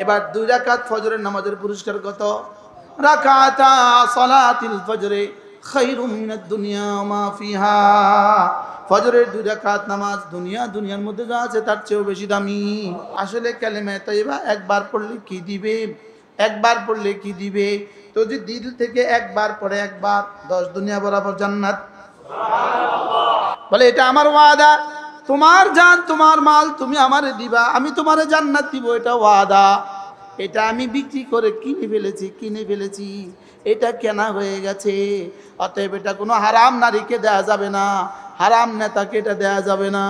এবার 2 রাকাত ফজরের নামাজের পুরস্কার কত? রাকাতা সালাতিল ফজরে খায়রুম মিনাদ দুনিয়া মা ফিহা। ফজরের 2 রাকাত নামাজ দুনিয়ার মধ্যে যা আছে তার চেয়েও বেশি দামি। আসলে কালেমা তাইয়্যিবা একবার পড়লে কি দিবে? একবার পড়লে কি দিবে? তো যদি দিল থেকে একবার পড়ে, একবার 10 দুনিয়া বরাবর জান্নাত। বলে এটা আমার ওয়াদা, তোমার জান তোমার মাল তুমি আমারে দিবা, আমি তোমারে জান্নাত দিব, এটা ওয়াদা। এটা আমি বিক্রি করে কিনে ফেলেছি, এটা কেনা হয়ে গেছে। অতএব এটা কোনো হারাম নারীকে দেয়া যাবে না, হারাম নেতাকে এটা দেয়া যাবে না।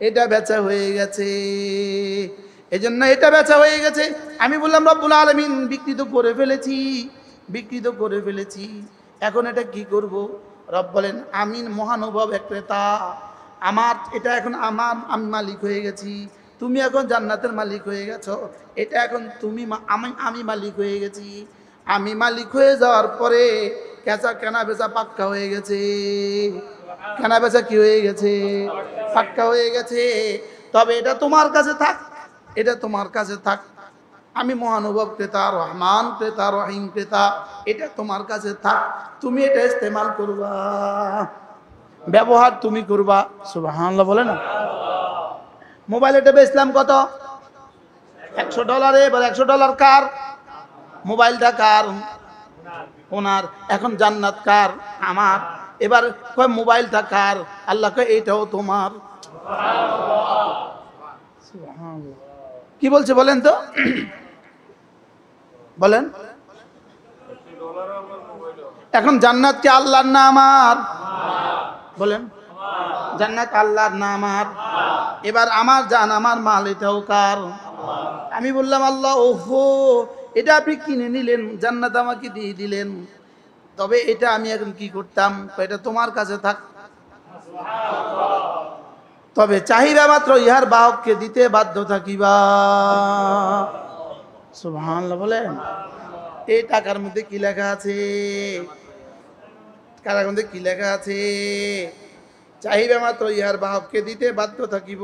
এটা বেচা হয়ে গেছে, এজন্য এটা বেচা হয়ে গেছে। আমি বললাম রব্বুল আলামিন বিক্রি তো করে ফেলেছি, এখন এটা কি করব? রব বলেন আমি মহানুভব এক ক্রেতা, আমার এটা এখন আমি মালিক হয়ে গেছি, তুমি এখন জান্নাতের মালিক হয়ে গেছো। এটা এখন আমি মালিক হয়ে গেছি। আমি মালিক হয়ে যাওয়ার পরে কেনা বেচা পাক্কা হয়ে গেছে। কেনা বেচা কি হয়ে গেছে? পাক্কা হয়ে গেছে। তবে এটা তোমার কাছে থাক, আমি মহানুভব ক্রেতা, রহমান ক্রেতা, রহিম ক্রেতা, এটা তোমার কাছে থাক, তুমি এটা ইস্তেমাল করবা, ব্যবহার তুমি করবা। সুবহানাল্লাহ বলে না? মোবাইল এটা বেচলাম কত? $100। এবার $100 কার? মোবাইলটা কার? ওনার। এখন জান্নাত কার? আমার। এবার কয় মোবাইলটা কার? আল্লাহ কয় এইটাও তোমার। সুবহানাল্লাহ। কি বলছে বলেন তো? বলেন। এখন জান্নাত কি আল্লাহর না আমার? বলেন। জান্নাত আল্লাহর না আমার? এবার আমার জান আমার মাল এটাও কার? আমি বললাম আল্লাহ ওহো, এটা আপনি কিনে নিলেন, জান্নাত আমাকে দিয়ে দিলেন, তবে এটা আমি এখন কি করতাম? এটা তোমার কাছে থাক, তবে চাহিদা মাত্র ইহার বাহককে দিতে বাধ্য থাকিবা। সুবহানাল্লাহ বলেন। এই টাকার মধ্যে কি লেখা আছে? টাকার মধ্যে কি লেখা আছে? চাহিদা মাত্র ইহার বাহককে দিতে বাধ্য থাকিব।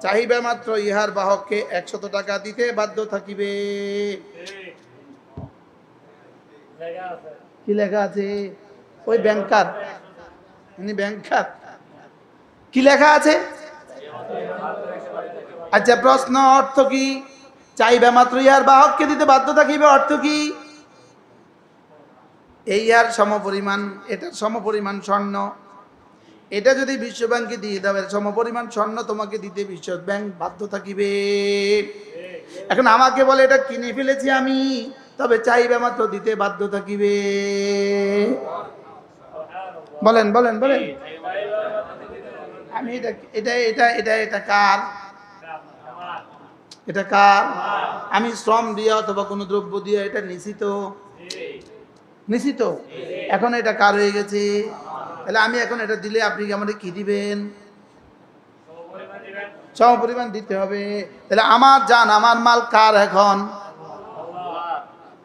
চাহিদা মাত্র ইহার বাহককে 100 টাকা দিতে বাধ্য থাকিবে। কি লেখা আছে? ওই ব্যাংকার, কি লেখা আছে? আচ্ছা প্রশ্ন, অর্থ কি? চাইবে মাত্র ইহার বাহককে দিতে বাধ্য থাকিবে, অর্থ কি? এই আর সমপরিমাণ, এটার সমপরিমাণ স্বর্ণ, এটা যদি বিশ্ব ব্যাংকে দিয়ে দেবে সমপরিমাণ স্বর্ণ তোমাকে দিতে বিশ্ব ব্যাংক বাধ্য থাকিবে। এখন আমাকে বলে এটা কিনে ফেলেছি আমি, তবে চাইবে মাত্র দিতে বাধ্য থাকিবে। বলেন বলেন বলেন। আমি এটা কার? এটা কার? আমি শ্রম দিয়ে অথবা কোনো দ্রব্য দিয়ে এটা নিশ্চিত। এখন এটা কার হয়ে গেছে? তাহলে আমি এখন এটা দিলে আপনি আমাদের কি দিবেন? সমপরিমাণ দিতে হবে। তাহলে আমার জান আমার মাল কার?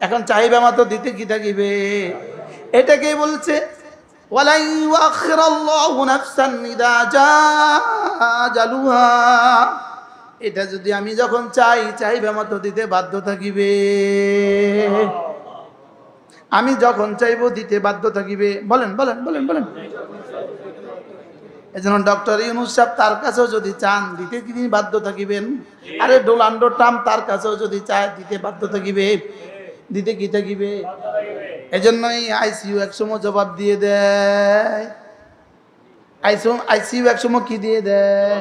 এখন চাহিদা মাত্র দিতে কি থাকিবে? এটাকে বলছে ওয়ালা ইউআখিরাল্লাহু নাফসান ইযা জাআ আজালুহা। এটা যদি আমি যখন চাহিদা মাত্র দিতে বাধ্য থাকিবে, আমি যখন চাইবো দিতে বাধ্য থাকিবে। বলেন বলেন বলেন বলেন। এজন্য ডক্টর ইউনূস সাহেব তার কাছেও যদি চান দিতে কি তিনি বাধ্য থাকিবেন? আরে ডোনাল্ড ট্রাম্প তার কাছেও যদি চায় দিতে বাধ্য থাকিবে, দিতে কি থাকিবে? এজন্যই আইসিইউ একসময় জবাব দিয়ে দেয়। আইসিইউ একসময় কি দিয়ে দেয়?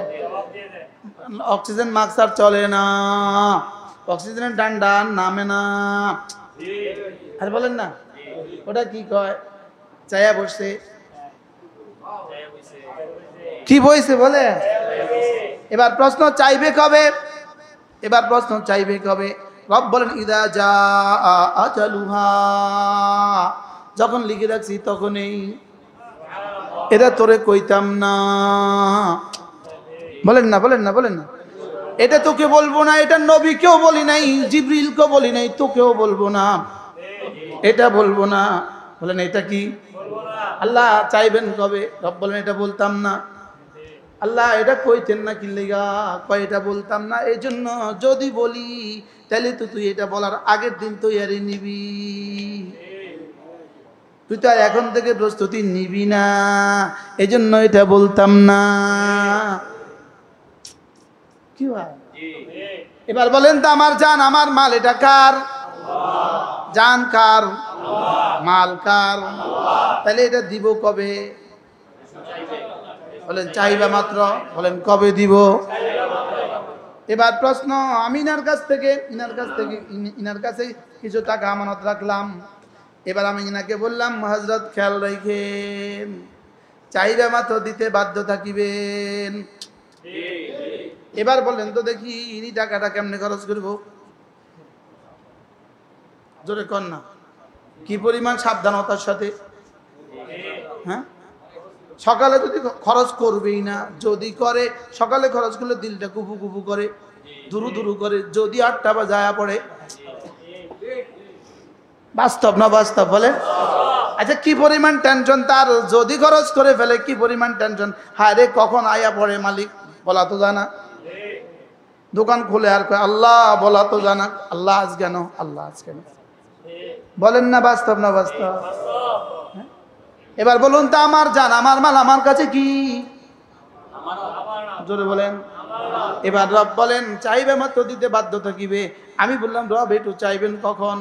অক্সিজেন মাস্ক আর চলে না, অক্সিজেনের ডান্ডা নামে না। আর বলেন না ওটা কি কয়? চায়া বসছে, কি বইছে বলে। এবার প্রশ্ন চাইবে কবে? রব বলেন ইদা জাআ আজালুহা, যখন লিখে রাখছি তখনই। এটা তোরে কইতাম না। বলেন না বলেন না বলেন না। এটা তোকে বলবো না, এটা নবীকেও বলি নাই, জিবরিলকেও বলি নাই, তোকেও বলবো না, এটা বলবো না। বলেন এটা কি? আল্লাহ চাইবেন কবে? রব বলেন এটা বলতাম না। আল্লাহ এটা কইতেন না কি লেগা, কয় এটা বলতাম না, এই জন্য যদি বলি তাহলে তো তুই এটা বলার আগের দিন তৈরি নিবি, তুই তো আর এখন থেকে প্রস্তুতি নিবি না, এই জন্য এটা বলতাম না। কি হয় এবার বলেন তো, আমার জান আমার মাল এটা কার? জান কার? মাল কার? তাহলে এটা দিব কবে? বলেন চাইবা মাত্র। বলেন কবে দিব? এবার প্রশ্ন, আমি ইনার কাছে কিছু টাকা আমানত রাখলাম। এবার আমি ইনাকে বললাম, হযরত খেয়াল রাখেন, চাইবা মাত্র দিতে বাধ্য থাকিবেন। এবার বলেন তো দেখি, ইনি টাকাটা কেমনে খরচ করব? জোরে কর না, কি পরিমাণ সাবধানতার সাথে। হ্যাঁ, সকালে যদি খরচ করবেই না, যদি করে সকালে খরচ করলে দিলটা কুপু কুপু করে, দুরু দুরু করে, যদি 8টা বাজায়া পড়ে। বাস্তব না বাস্তব? বলে আচ্ছা, কি পরিমাণ টেনশন তার, যদি খরচ করে ফেলে কি পরিমাণ টেনশন। হায় রে, কখন আয়া পড়ে মালিক বলা তো জানা। দোকান খুলে আর কয় আল্লাহ বলা তো জানা, আল্লাহ আজ কেন, আল্লাহ আজ কেন। বলেন না বাস্তব না বাস্তব? এবার বলুন তো, আমার জান আমার মাল আমার কাছে কি? জোরে বলেন। এবার রব বলেন চাইবে মাত্র দিতে বাধ্য থাকিবে। আমি বললাম রব একটু চাইবেন কখন?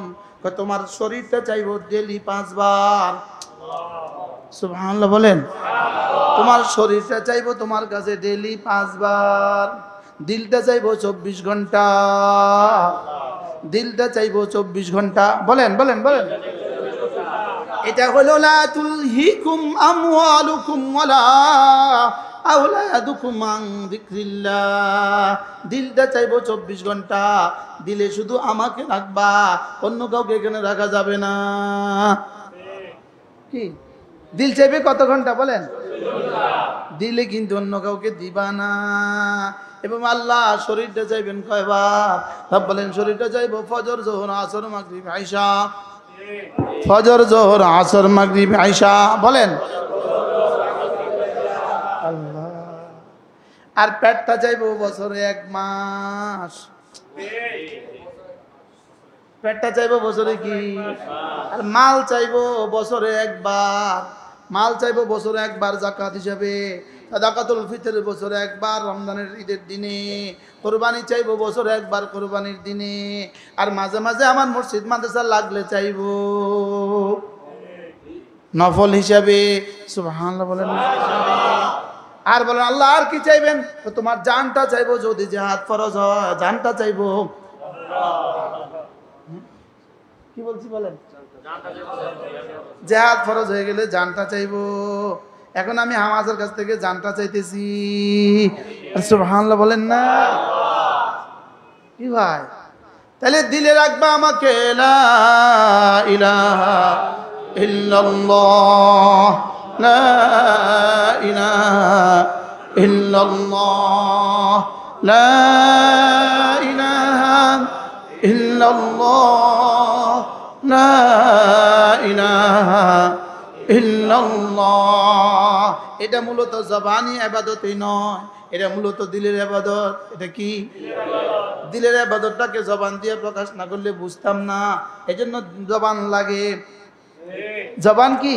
তোমার শরীরটা চাইবো ডেলি 5 বার। সুবহানাল্লাহ বলেন। তোমার শরীরটা চাইবো তোমার কাছে ডেলি 5 বার। দিলটা চাইবো 24 ঘন্টা। দিলটা চাইবো 24 ঘন্টা। বলেন বলেন বলেন। এটা হলো লা তুলহিকুম আমওয়ালুকুম ওয়ালা আওলাদুকুম আন যিকরিল্লাহ। দিলটা চাইবো 24 ঘন্টা। দিলে শুধু আমাকে রাখবা, অন্য কাউকে এখানে রাখা যাবে না। কি দিল চাইবে কত ঘন্টা? বলেন। দিলে কিন্তু অন্য কাউকে দিবা না। এবং আল্লাহ শরীরটা চাইবেন কয়বার? সব বলেন শরীরটা চাইবো ফজর, যোহর, আসর, মাগরিব, ইশা। ফজর, যোহর, আসর, মাগরিব, ইশা। বলেন। আল্লাহ। আর পেটটা চাইবো বছরে 1 মাস। পেটটা চাইবো বছরে কি? আর মাল চাইবো বছরে 1 বার। মাল চাইবো বছরে 1 বার যাকাত হিসাবে। সাদাকাতুল ফিতর বছরে 1 বার রমজানের ঈদের দিনে। কুরবানি চাইবো বছরে 1 বার কুরবানির দিনে। আর মাঝে মাঝে আমার মসজিদ মাদ্রাসা লাগলে চাইবো নফল হিসাবে। সুবহানাল্লাহ বলেন। আর বলেন আল্লাহ আর কি চাইবেন? তো তোমার জানটা চাইবো, যদি জিহাদ ফরজ হয় জানটা চাইবো। কি বলছি বলেন? জিহাদ ফরজ হয়ে গেলে জানটা চাইবো। এখন আমি হামাজের কাছ থেকে জানটা চাইতেছি। সুবহানাল্লাহ বলেন না? কি ভাই, তাহলে দিলে রাখবা আমাকে লা ইলাহা ইল্লাল্লাহ, লা ইলাহা ইল্লাল্লাহ, লা ইলাহা ইল্লাল্লাহ, লা ইলাহা ইল্লাল্লাহ। এটা মূলত জবানি ইবাদতই নয়, এটা মূলত দিলের ইবাদত। এটা কি? দিলের ইবাদতটাকে জবান দিয়ে প্রকাশ না করলে বুঝতাম না, এজন্য জবান লাগে। জবান কি?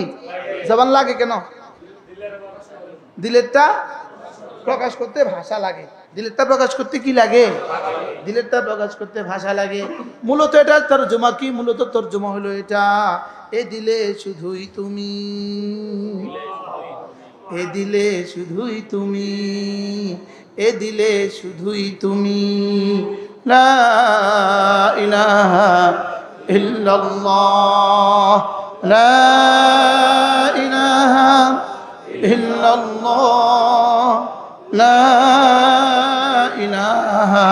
জবান লাগে কেন? দিলেরটা প্রকাশ করতে ভাষা লাগে। দিলেরটা প্রকাশ করতে কি লাগে? দিলেরটা প্রকাশ করতে ভাষা লাগে। মূলত এটা তরজমা কি? মূলত তরজমা হলো এটা, এ দিলে শুধুই তুমি, এ দিলে শুধুই তুমি, এ দিলে শুধুই তুমি, লা ইলাহা ইল্লাল্লাহ, লা ইলাহা ইল্লাল্লাহ, লা ইলাহা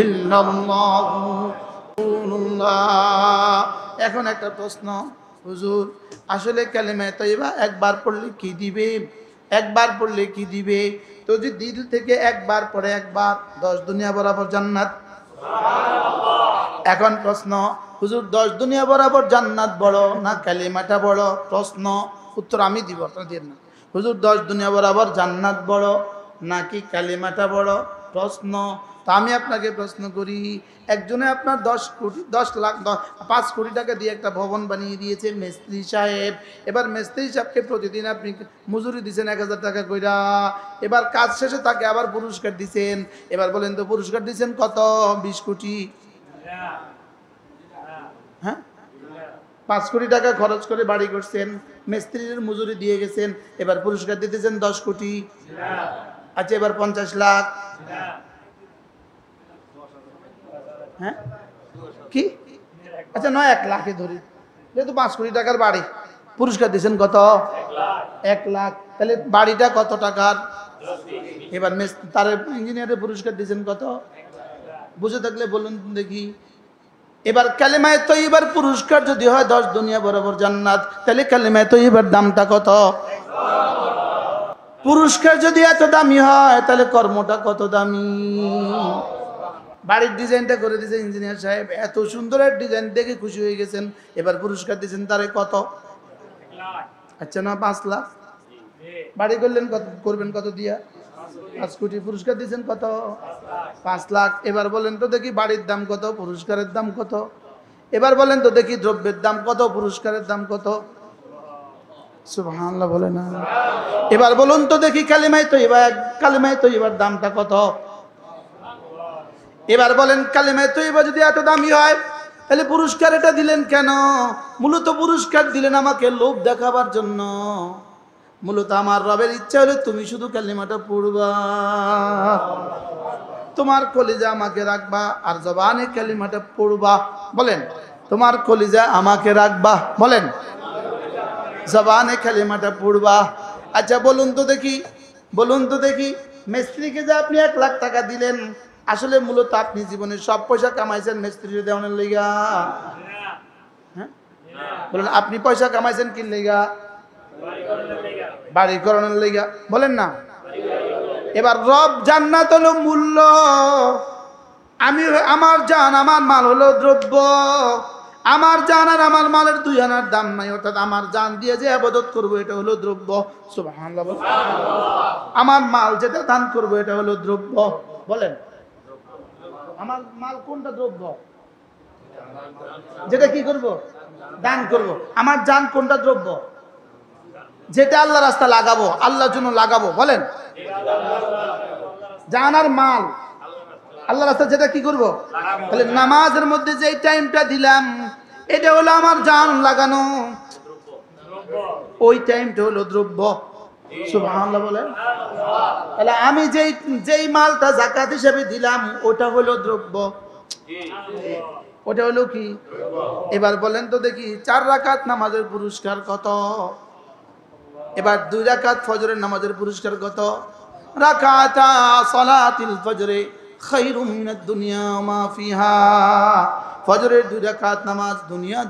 ইল্লাল্লাহ। এখন একটা প্রশ্ন, হুজুর আসলে কালেমা তয়্যিবা একবার পড়লে কি দিবে? একবার পড়লে কি দিবে? তো যদি দিল থেকে একবার পড়ে, একবার 10 দুনিয়া বরাবর জান্নাত। এখন প্রশ্ন, হুজুর 10 দুনিয়া বরাবর জান্নাত বড় না কালেমাটা বড়? প্রশ্ন, উত্তর আমি দিব, আপনারা দিন না। হুজুর 10 দুনিয়া বরাবর জান্নাত বড় নাকি কালিমাটা বড়? প্রশ্ন। তো আমি আপনাকে প্রশ্ন করি, একজনে আপনার 5 কোটি টাকা দিয়ে একটা ভবন বানিয়ে দিয়েছে মিস্ত্রি সাহেব। এবার মিস্ত্রি সাহেবকে প্রতিদিন আপনি মজুরি দিচ্ছেন 1000 টাকা কইরা। এবার কাজ শেষে তাকে আবার পুরস্কার দিচ্ছেন। এবার বলেন তো পুরস্কার দিচ্ছেন কত? 20 কোটি। হ্যাঁ, 5 কোটি টাকা খরচ করে বাড়ি করছেন, মিস্ত্রির মজুরি দিয়ে গেছেন, এবার পুরস্কার দিতেছেন 10 কোটি। আচ্ছা, এবার 50 লাখ। হ্যাঁ, কি? আচ্ছা, নয় 1 লাখে ধরি, যেহেতু 5 কোটি টাকার বাড়ি, পুরস্কার দিচ্ছেন কত? 1 লাখ। তাহলে বাড়িটা কত টাকার? এবার তার ইঞ্জিনিয়ারের পুরস্কার দিচ্ছেন কত? বুঝে থাকলে বলুন দেখি। এবার কালিমায়ে তয়্যিবার পুরস্কার যদি হয় 10 দুনিয়া বরাবর জান্নাত, তাহলে কালিমায়ে তয়্যিবার দামটা কত? পুরস্কার যদি এত দামি হয়, তাহলে কর্মটা কত দামি? বাড়ির ডিজাইনটা করে দিয়েছে ইঞ্জিনিয়ার সাহেব, এত সুন্দর এক ডিজাইন দেখে খুশি হয়ে গেছেন, এবার পুরস্কার দিয়েছেন তারে কত? আচ্ছা, না 5 লাখ। বাড়ি করলেন কত, করবেন কত দিয়া? 5 কোটি। পুরস্কার দিয়েছেন কত? 5 লাখ। এবার বলেন তো দেখি বাড়ির দাম কত, পুরস্কারের দাম কত? এবার বলেন তো দেখি দ্রব্যের দাম কত, পুরস্কারের দাম কত? সুবহানাল্লাহ বলে না। এবার বলুন তো দেখি কালিমায়ে তয়্যিবার দামটা কত? এবার বলেন কালিমায়ে তয়্যিবা যদি এত দামি হয়, তাহলে পুরস্কার এটা দিলেন কেন? মূলত পুরস্কার দিলেন আমাকে লোভ দেখাবার জন্য। মূলত আমার রবের ইচ্ছা হলো তুমি শুধু কালিমাটা পড়বা, তোমার কলিজা আমাকে রাখবা, আর জবানে কালিমাটা পড়বা। বলেন, তোমার কলিজা আমাকে রাখবা, বলেন, জবানে কালিমাটা পড়বা। আচ্ছা, বলুন তো দেখি মিস্ত্রিকে যে আপনি 1 লাখ টাকা দিলেন, আসলে মূলত আপনি জীবনে সব পয়সা কামাইছেন মিস্ত্রির দেওয়ানোর লিগা? হ্যাঁ, বলেন, আপনি পয়সা কামাইছেন কি লিগা? বাড়ি করানোর লিগা, বলেন না? এবার রব জান্নাত হলো মূল্য, আমার জান আমার মাল হলো দ্রব্য। আমার জান আর আমার মালের 2 আনার দাম নাই, অর্থাৎ আমার জান দিয়ে যে ইবাদত করবো এটা হলো দ্রব্য। সুবহানাল্লাহ। আমার মাল যেটা দান করবো এটা হলো দ্রব্য। বলেন, আমার মাল কোনটা দ্রব্য? যেটা কি করব? দান করব। আমার জান কোনটা দ্রব্য? যেটা আল্লাহর রাস্তা লাগাবো, আল্লাহর জন্য লাগাবো। বলেন, জান আর মাল আল্লাহর রাস্তা যেটা কি করব? তাহলে নামাজের মধ্যে যে টাইমটা দিলাম, এটা হলো আমার জান লাগানো, ওই টাইমটা হলো দ্রব্য। সুবহানাল্লাহ বলেন। তাহলে আমি যেই মালটা যাকাত হিসেবে দিলাম, ওটা হলো দ্রব্য, ওটা হলো কি? এবার বলেন তো দেখি 4 রাকাত নামাজের পুরস্কার কত? এবার 2 রাকাত ফজরের নামাজের পুরস্কার কত? রাকাতা সালাতিল ফজরে খায়রুম মিনাদ দুনিয়া মা ফিহা। ফজরের 2 রাকাত নামাজ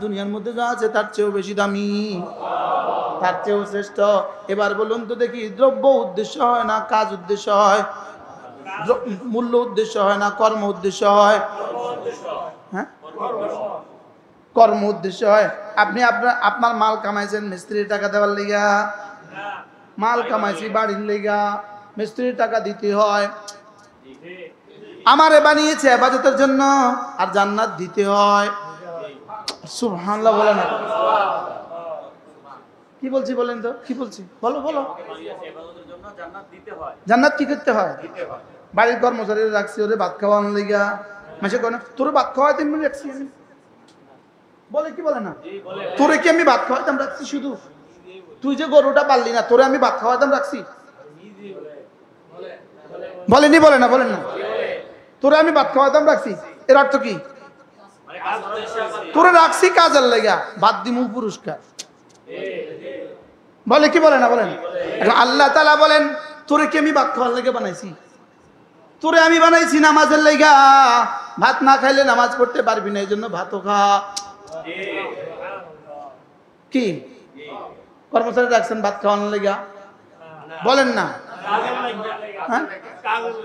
দুনিয়ার মধ্যে যা আছে তার চেয়েও বেশি দামি, তার চেয়েও শ্রেষ্ঠ। এবার বলুন তো দেখি দ্রব্য উদ্দেশ্য হয় না কাজ উদ্দেশ্য হয়? মূল্য উদ্দেশ্য হয় না কর্ম উদ্দেশ্য হয়? হ্যাঁ, কর্ম উদ্দেশ্য হয়। আপনি আপনার মাল কামাইছেন মিস্ত্রির টাকা দেওয়ার লিগা? মাল কামাইছি বাড়ির লিগা, মিস্ত্রির টাকা দিতে হয়। আমারে বানিয়েছে ইবাদতের জন্য, আর জান্নাত দিতে হয়। সুবহানাল্লাহ বলেন। কি বলছি বলেন তো, কি বলছি? বলো। জান্নাত কি করতে হয়? বাড়ির কর্মচারী রাখছি ওরে ভাত খাওয়ানোর লিগা। মাসে কেন তোর ভাত খাওয়াইতে রাখছি আমি? বলে কি বলে না? তোরে কি আমি ভাত খাওয়াইতাম রাখছি? শুধু তুই যে গরুটা পারলি না, তোরে আমি ভাত খাওয়াইতাম রাখছি? বলেনি, বলে না? বলেন না, তোরে আমি ভাত খাওয়াইতাম রাখছি, এর অর্থ কি? তোরে রাখছি কাজের লেগা, ভাত দিমু পুরস্কার। বলে কি বলে না? বলেন। আল্লাহ তাআলা বলেন, তোরে কি আমি ভাত খাওয়ার লেগে বানাইছি? তোরে আমি বানাইছি নামাজের লেগা, ভাত না খাইলে নামাজ পড়তে পারবি না, এই জন্য ভাতও খা। কি কর্মচারী রাখছেন ভাত খাওয়ানোর লেগা? বলেন না? হ্যাঁ,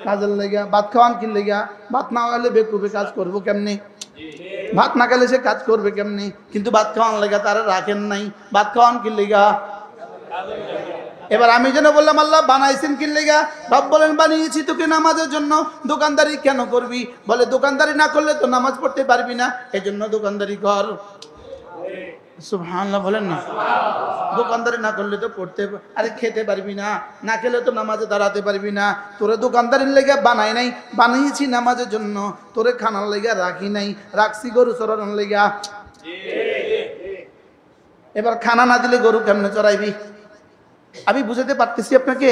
কাজের লেগা। ভাত খাওয়ান কি লেগা? ভাত না হলে বেকুবে কাজ করবো কেমনি? ভাত না খেলে সে কাজ করবে কেমনি? কিন্তু ভাত খাওয়ান লেগা তারা রাখেন নাই। ভাত খাওয়ান কি লেগা? এবার আমি যেন বললাম আল্লাহ বানাইছেন কি লেগা? রব বলেন বানিয়েছি তোকে নামাজের জন্য। দোকানদারি কেন করবি? বলে দোকানদারি না করলে তো নামাজ পড়তে পারবি না, এজন্য দোকানদারি কর। সুবহানাল্লাহ বলেন না। দোকানদারি না করলে তো পড়তে, আরে খেতে পারবি না, না খেলে তো নামাজে দাঁড়াতে পারবি না। তোরে দোকানদারির লেগে বানাই নাই, বানিয়েছি নামাজের জন্য। তোরে খানার লেগে রাখি নাই, রাখছি গরু চড়ানোর লেগা। এবার খানা না দিলে গরু কেমনে চড়াইবি? আমি বুঝাতে পারতেছি আপনাকে?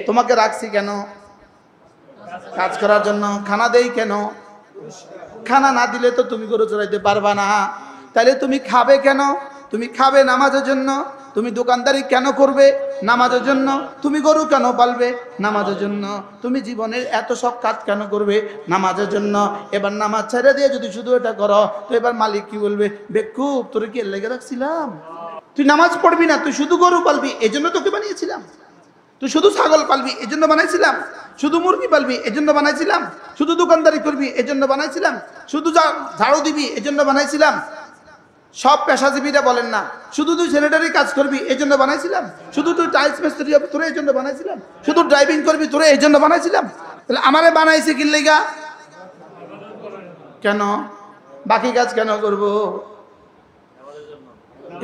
তোমাকে রাখছি কেন? কাজ করার জন্য। খানা দেই কেন? খানা না দিলে তো তুমি গরু চড়াইতে পারবা না। তাহলে তুমি খাবে কেন? তুমি খাবে নামাজের জন্য। তুমি দোকানদারি কেন করবে? নামাজের জন্য। তুমি গরু কেন পালবে? নামাজের জন্য। তুমি জীবনের এত সব কাজ কেন করবে? নামাজের জন্য। এবার নামাজ ছেড়ে দিয়ে যদি শুধু এটা করো, তো এবার মালিক কি বলবে? বেকুব, তোরে কি লেগে রাখছিলাম? তুই নামাজ পড়বি না, তুই শুধু গরু পালবি, এই জন্য তোকে বানিয়েছিলাম। তুই শুধু ছাগল পালবি, এই জন্য বানাইছিলাম। শুধু মুরগি পালবি, এই জন্য বানাইছিলাম। শুধু দোকানদারি করবি, এই জন্য বানাইছিলাম। শুধু ঝাড়ু দিবি, এই জন্য বানাইছিলাম। সব পেশাজীবীরা বলেন না, শুধু তুই স্যানিটারি কাজ করবি, এই জন্য বানাইছিলাম। শুধু তুই টাইলস মিস্ত্রি হবে, তোরে এই জন্য বানাইছিলাম। শুধু ড্রাইভিং করবি, তোরে এই জন্য বানাইছিলাম। তাহলে আমারে বানাইছে কি লেগা? কেন? বাকি কাজ কেন করব?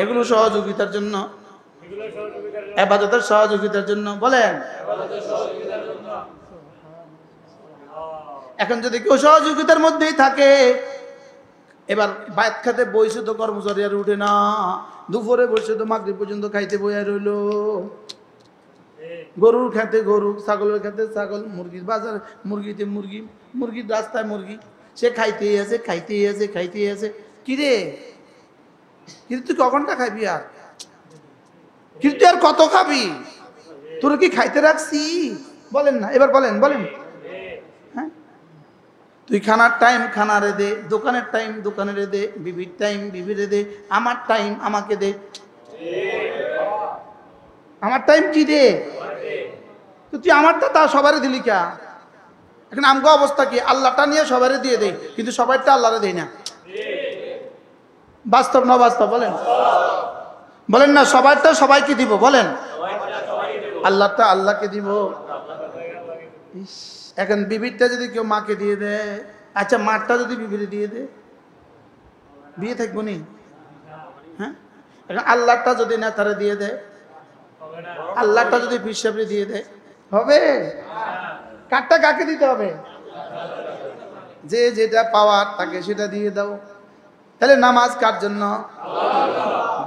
এগুলো সহযোগিতার জন্য, ইবাদতের সহযোগিতার জন্য। বলেন, এখন যদি কেউ সহযোগিতার মধ্যেই থাকে, এবার ভাত খেতে বইছে তো কর্মচারী আর উঠে না, দুপুরে বসে তো মাগরিব পর্যন্ত খাইতে বইয়া রইল। গরুর খেতে গরু, ছাগলের খেতে ছাগল, মুরগির বাজার মুরগিতে মুরগি, মুরগির রাস্তায় মুরগি, সে খাইতেই আছে খাইতেই আছে খাইতেই আছে। কিরে, কিন্তু তুই কখনটা খাবি? আর কিন্তু আর কত খাবি? তোর কি খাইতে রাখছি? বলেন না, এবার বলেন বলেন। হ্যাঁ, তুই খানার টাইম খানারে দে, দোকানের টাইম দোকানের দে, বিবির টাইম বিবিরে দে, আমার টাইম আমাকে দে। আমার টাইম কি দে? তো তুই আমারটা তা সবারে দিলি কা? এখন আমগো অবস্থা কি? আল্লাহটা নিয়ে সবারে দিয়ে দেই, কিন্তু সবাইটা আল্লাহরে দেই না। বাস্তব না বাস্তব? বলেন বলেন না, সবাইটা সবাইকে দিব। বলেন, আল্লাহটা আল্লাহকে দিব। এখন বিবিরটা যদি কেউ মাকে দিয়ে দেয়, আচ্ছা মারটা যদি বিবিরে দিয়ে দে, বিয়ে থাকবো নি? হ্যাঁ, এখন আল্লাহটা যদি নেতারে দিয়ে দেয়, আল্লাহটা যদি পিসাবরে দিয়ে দেয়, হবে? কারটা কাকে দিতে হবে? যে যেটা পাওয়ার তাকে সেটা দিয়ে দাও। তাহলে নামাজ কার জন্য?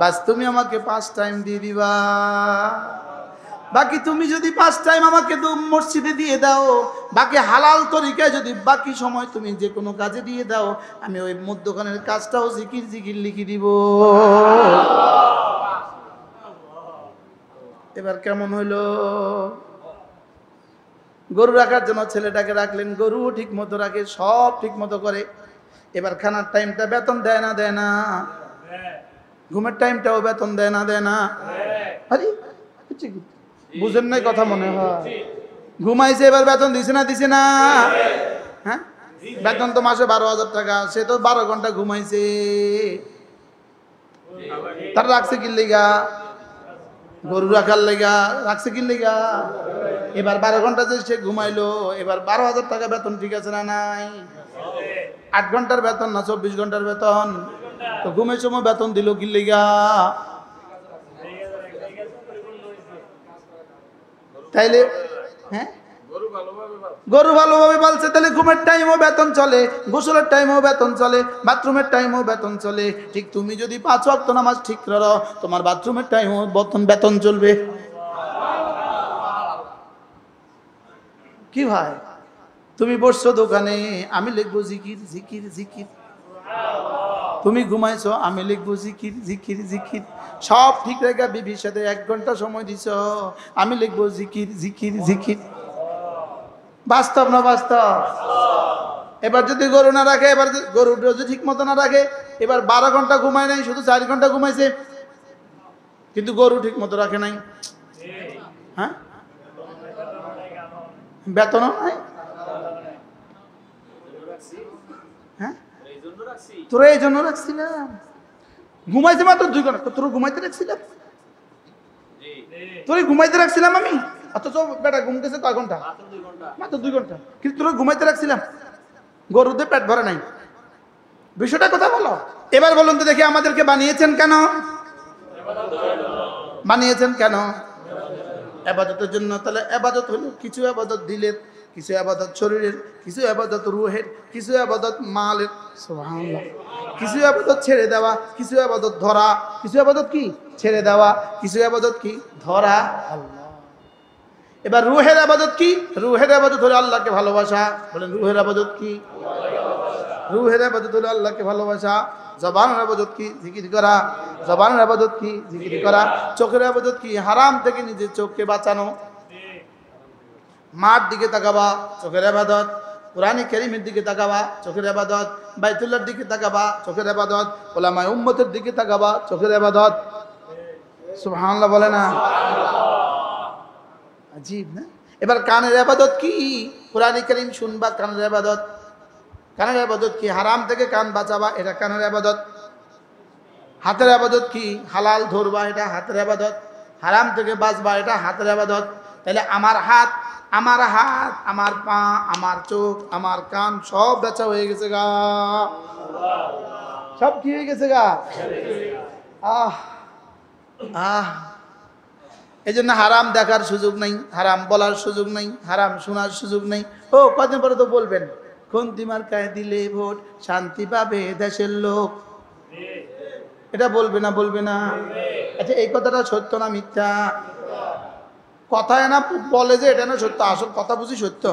বাস তুমি আমাকে 5 টাইম দিয়ে দিবা। বাকি তুমি যদি 5 টাইম আমাকে মসজিদে দিয়ে দাও, বাকি হালাল তরিকায় যদি বাকি সময় তুমি যে কোনো কাজে দিয়ে দাও, আমি ওই মধ্যখানের কাজটাও জিকির জিকির লিখে দিব। এবার কেমন হইলো? গরু রাখার জন্য ছেলেটাকে রাখলেন, গরু ঠিক মতো রাখে, সব ঠিক মতো করে। এবার খানার টাইমটা বেতন দেয় না? দেয় না? ঘুমের টাইমটাও বেতন দেয় না? দেয় না? আরে বুঝেন নাই কথা মনে হয়? ঘুমাইছে, এবার বেতন দিছে না? দিছে না? হ্যাঁ, বেতন তো মাসে 12,000 টাকা, সে তো 12 ঘন্টা ঘুমাইছে। তার রাখছে কি লেগা? গরু রাখার লেগা রাখছে কি লেগা? এবার 12 ঘন্টা যে সে ঘুমাইলো, এবার 12,000 টাকা বেতন ঠিক আছে না নাই? 8 ঘন্টার বেতন না 24 ঘন্টার বেতন? তো ঘুমের সময় বেতন দিল কি লেগা? তাইলে হ্যাঁ, গরু ভালোভাবে পালছে, তাহলে ঘুমের টাইমও বেতন চলে, গোসলের টাইমও বেতন চলে, বাথরুমের টাইমও বেতন চলে। ঠিক তুমি যদি 5 ওয়াক্ত নামাজ ঠিক করো, তোমার বাথরুমের টাইমও বেতন চলবে। কি ভাই, তুমি বসছো দোকানে, আমি লিখবো জিকির জিকির জিকির। তুমি ঘুমাইছো, আমি লিখবো জিকির জিকির জিকির। সব ঠিক রেখে বিবির সাথে 1 ঘন্টা সময় দিছ, আমি লিখবো জিকির জিকির জিকির। বাস্তব না বাস্তব? এবার যদি গরু না রাখে, এবার গরু যদি ঠিক মতো না রাখে, এবার 12 ঘন্টা ঘুমায় নাই, শুধু 4 ঘন্টা ঘুমাইছে, কিন্তু গরু ঠিক মতো রাখে নাই। হ্যাঁ, বেতনও নাই। হ্যাঁ, তোরা এই জন্য রাখছিলাম। ঘুমাইছে মাত্র 2 ঘন্টা, তোর ঘুমাইতে রাখছিলাম। তোরে ঘুমাইতে রাখছিলাম আমি, অথচ বেটা ঘুম গেছে কয় ঘন্টা? মাত্র 2 ঘন্টা। কিন্তু তোরে ঘুমাইতে রাখছিলাম, গরুদের পেট ভরে নাই। বিষয়টা কথা বলো। এবার বলুন তো দেখি, আমাদেরকে বানিয়েছেন কেন? বানিয়েছেন কেন? ইবাদতের জন্য। তাহলে ইবাদত হলো কিছু ইবাদত দিলের, কিছু ইবাদত শরীরের, কিছু ইবাদত রূহের, কিছু ইবাদত মালের। সুবহানাল্লাহ। কিছু ইবাদত ছেড়ে দেওয়া, কিছু ইবাদত ধরা। কিছু ইবাদত কি? ছেড়ে দেওয়া। কিছু ইবাদত কি? ধরা। আল্লাহ। এবার রূহের ইবাদত কি? রূহের ইবাদত হলো আল্লাহকে ভালোবাসা। বলেন রূহের ইবাদত কি? রূহের ইবাদত হলো আল্লাহকে ভালোবাসা। জবানের ইবাদত কি? জিকির করা। জবানের ইবাদত কি? জিকির করা। চোখের ইবাদত কি? হারাম থেকে নিজের চোখকে বাঁচানো। মার দিকে তাকাবা, চোখের ইবাদত। কুরআনে কারীমের দিকে তাকাবা, চোখের ইবাদত। বাইতুল্লাহর দিকে তাকাবা, চোখের ইবাদত। উলামায়ে উম্মতের দিকে তাকাবা, চোখের ইবাদত। সুবহানাল্লাহ বলে না? আজীব না? এবার কানের ইবাদত কি? কুরআনে কারীম শুনবা, কানের ইবাদত। কানের ইবাদত কি? হারাম থেকে কান বাঁচাবা, এটা কানের ইবাদত। হাতের ইবাদত কি? হালাল ধরবা, এটা হাতের ইবাদত। হারাম থেকে বাঁচবা, এটা হাতের ইবাদত। তাহলে আমার হাত, আমার পা, আমার চোখ, আমার কান সব বেচা হয়ে গেছে গা। সব কি হয়ে গেছে গা? আহ আহ এই জন্য হারাম দেখার সুযোগ নেই, হারাম বলার সুযোগ নেই, হারাম শোনার সুযোগ নেই। ও কদিন পরে তো বলবেন, খুন্তি মার্কায় দিলে ভোট, শান্তি পাবে দেশের লোক। এটা বলবে না? বলবে না? আচ্ছা, এই কথাটা সত্য না মিথ্যা? কথায় না বলে যে এটা না সত্য, আসল কথা বুঝি সত্য।